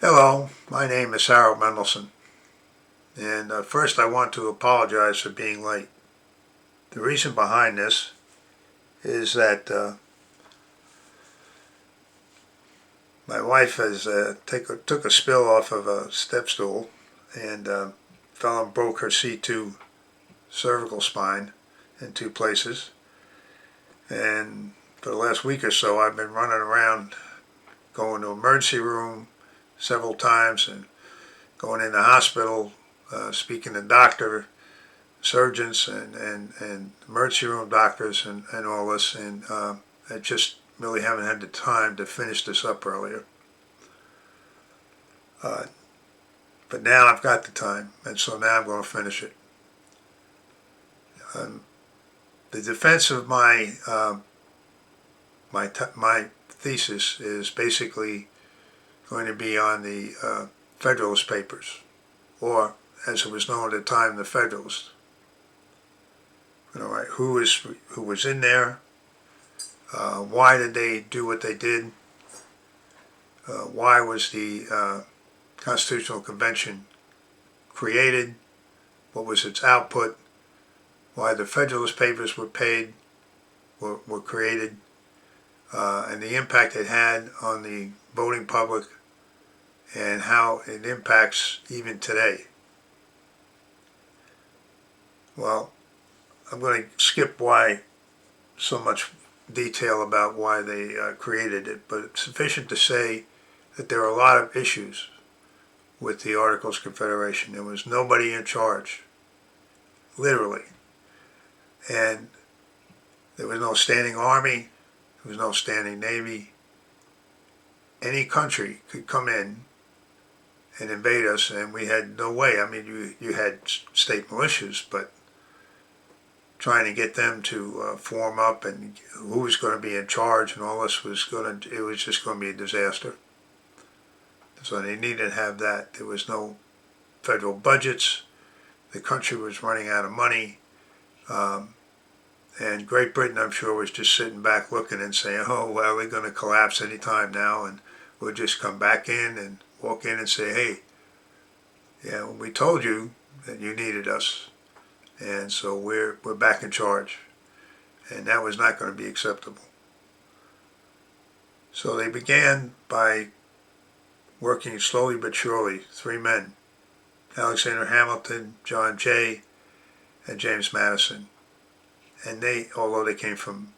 Hello, my name is Harold Mendelson, and first I want to apologize for being late. The reason behind this is that my wife has took a spill off of a step stool and fell and broke her C2 cervical spine in two places. And for the last week or so, I've been running around, going to emergency room several times and going in the hospital, speaking to doctor, surgeons, and emergency room doctors and all this. And I just really haven't had the time to finish this up earlier. But now I've got the time, and so now I'm going to finish it. The defense of my thesis is basically going to be on the Federalist Papers, or as it was known at the time, the Federalist. Right, who was in there? Why did they do what they did? Why was the Constitutional Convention created? What was its output? Why the Federalist Papers were created, and the impact it had on the voting public, and how it impacts even today. Well, I'm going to skip why so much detail about why they created it, but it's sufficient to say that there are a lot of issues with the Articles of Confederation. There was nobody in charge, literally. And there was no standing army, there was no standing navy. Any country could come in and invade us, and we had no way. I mean, you had state militias, but trying to get them to form up and who was going to be in charge and all this it was just going to be a disaster. So they needed to have that. There was no federal budgets. The country was running out of money. And Great Britain, I'm sure, was just sitting back looking and saying, oh, well, they're going to collapse any time now, and we'll just come back in and walk in and say, hey, yeah, we told you that you needed us, and so we're back in charge. And that was not going to be acceptable. So they began by working slowly but surely, three men, Alexander Hamilton, John Jay, and James Madison. And they, although they came from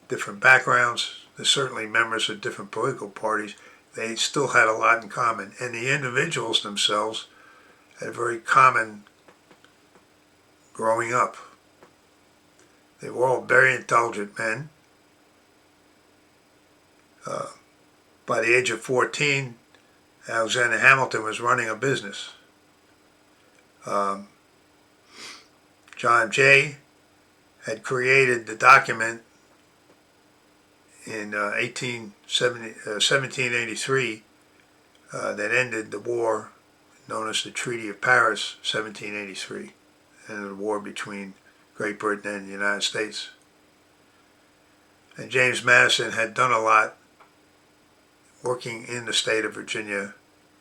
different backgrounds, they're certainly members of different political parties, they still had a lot in common. And the individuals themselves had a very common growing up. They were all very intelligent men. By the age of 14, Alexander Hamilton was running a business. John Jay had created the document in 1783 that ended the war known as the Treaty of Paris, 1783, and the war between Great Britain and the United States. And James Madison had done a lot working in the state of Virginia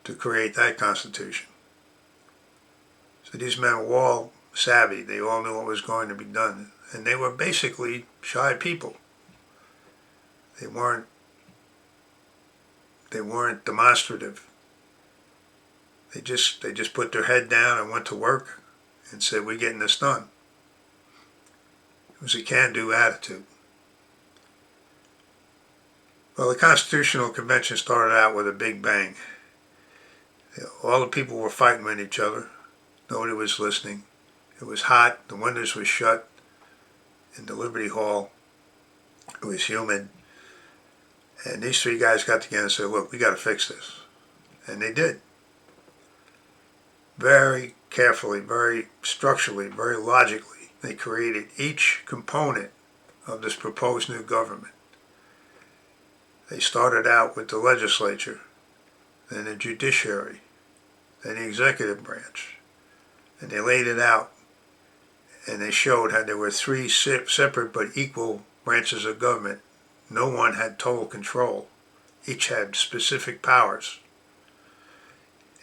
to create that Constitution. So these men were all savvy. They all knew what was going to be done. And they were basically shy people. They weren't demonstrative. They just put their head down and went to work and said, we're getting this done. It was a can-do attitude. Well, the Constitutional Convention started out with a big bang. All the people were fighting with each other. Nobody was listening. It was hot. The windows were shut in the Liberty Hall. It was humid. And these three guys got together and said, look, we got to fix this. And they did. Very carefully, very structurally, very logically, they created each component of this proposed new government. They started out with the legislature, then the judiciary, then the executive branch. And they laid it out. And they showed how there were three separate but equal branches of government. No one had total control. Each had specific powers.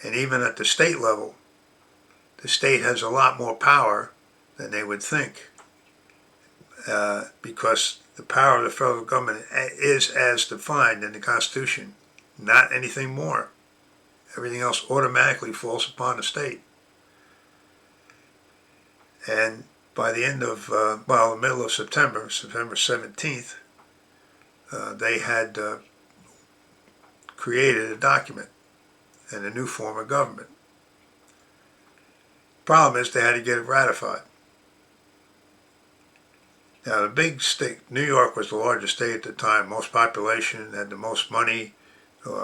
And even at the state level, the state has a lot more power than they would think, because the power of the federal government is as defined in the Constitution, not anything more. Everything else automatically falls upon the state. And by the end of, the middle of September, September 17th, they had created a document and a new form of government. Problem is they had to get it ratified. Now the big state, New York was the largest state at the time, most population, had the most money,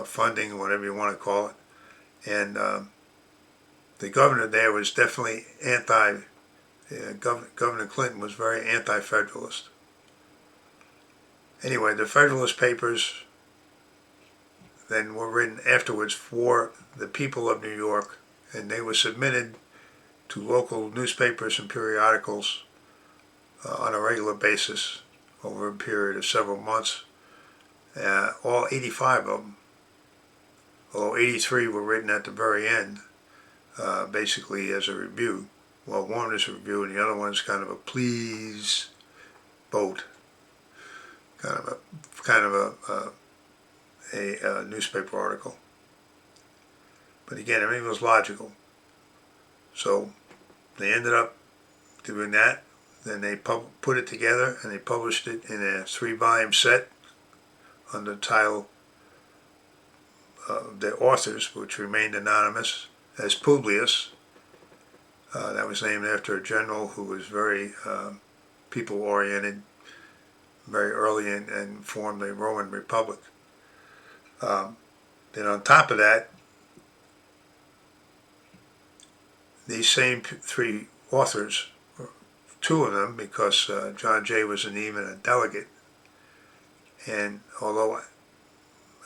funding, whatever you want to call it. And the governor there was definitely Governor Clinton was very anti-federalist. Anyway, the Federalist Papers then were written afterwards for the people of New York, and they were submitted to local newspapers and periodicals on a regular basis over a period of several months. All 85 of them, although 83 were written at the very end, basically as a review. Well, one is a review and the other one is kind of a please vote, kind of a newspaper article. But again, everything was logical. So they ended up doing that. Then they put it together and they published it in a 3-volume set under the title of the authors, which remained anonymous, as Publius. That was named after a general who was very people-oriented, very early and formed the Roman Republic. Then on top of that, these same 3 authors, 2 of them, because John Jay wasn't even a delegate, and although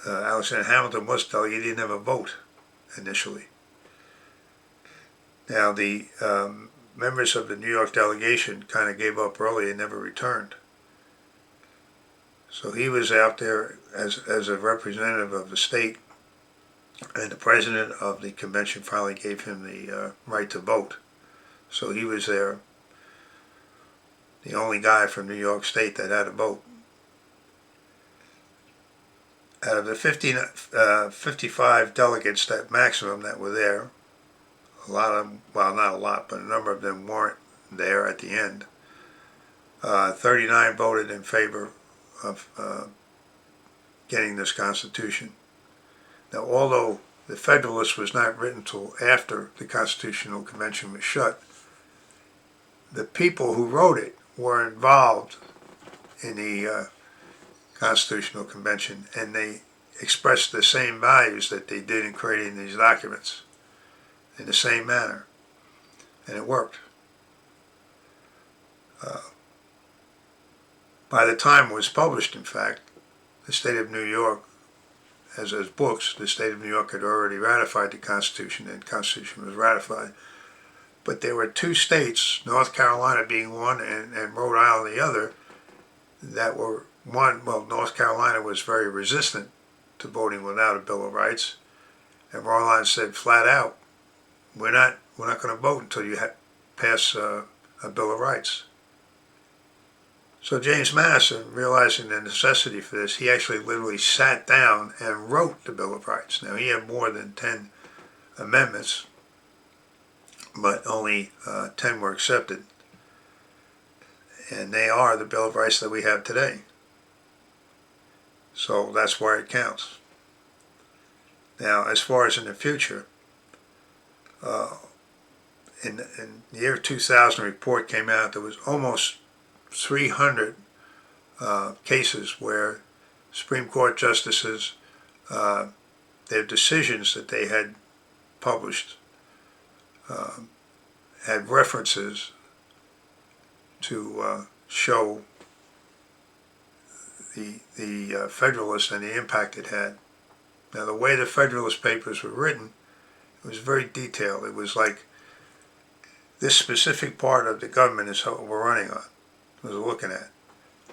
Alexander Hamilton was delegate, he didn't have a vote initially. Now the members of the New York delegation kind of gave up early and never returned. So he was out there as a representative of the state, and the president of the convention finally gave him the right to vote. So he was there, the only guy from New York State that had a vote. Out of the 55 delegates, that maximum that were there, a lot of them, well, not a lot, but a number of them weren't there at the end. 39 voted in favor of getting this Constitution. Now, although the Federalist was not written until after the Constitutional Convention was shut, the people who wrote it were involved in the Constitutional Convention, and they expressed the same values that they did in creating these documents in the same manner, and it worked. By the time it was published, in fact, the state of New York, as books, the state of New York had already ratified the Constitution, and the Constitution was ratified. But there were 2 states, North Carolina being one and Rhode Island the other, that were North Carolina was very resistant to voting without a Bill of Rights, and Rhode Island said flat out, we're not going to vote until you pass a Bill of Rights. So James Madison, realizing the necessity for this, he actually literally sat down and wrote the Bill of Rights. Now, he had more than 10 amendments, but only 10 were accepted. And they are the Bill of Rights that we have today. So that's why it counts. Now, as far as in the future, in the year 2000, a report came out. There was almost 300 cases where Supreme Court justices, their decisions that they had published had references to show the Federalist and the impact it had. Now, the way the Federalist Papers were written, it was very detailed. It was like, this specific part of the government is what we're running on, was looking at.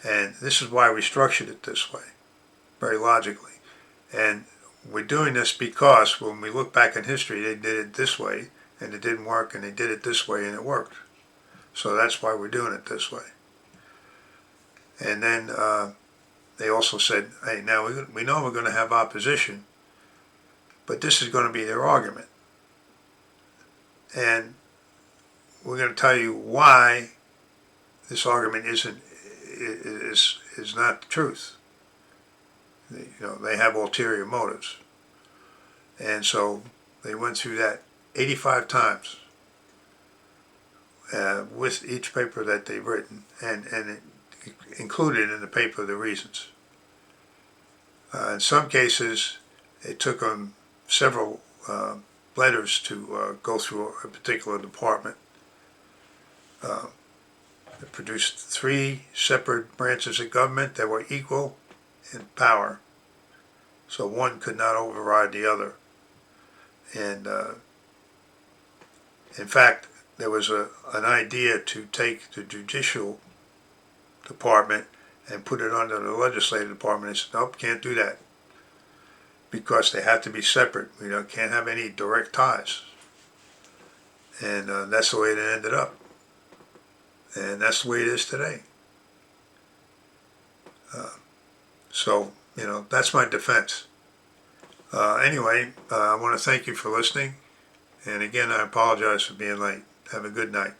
And this is why we structured it this way, very logically. And we're doing this because when we look back in history, they did it this way, and it didn't work, and they did it this way, and it worked. So that's why we're doing it this way. And then they also said, hey, now we know we're going to have opposition, but this is going to be their argument. And we're going to tell you why this argument is not the truth. They have ulterior motives. And so they went through that 85 times with each paper that they've written, and it included in the paper the reasons. In some cases, it took them several letters to go through a particular department. It produced 3 separate branches of government that were equal in power, so one could not override the other. And in fact, there was an idea to take the judicial department and put it under the legislative department. They said, nope, can't do that, because they have to be separate. We can't have any direct ties. And that's the way it ended up. And that's the way it is today. So, that's my defense. Anyway, I want to thank you for listening. And again, I apologize for being late. Have a good night.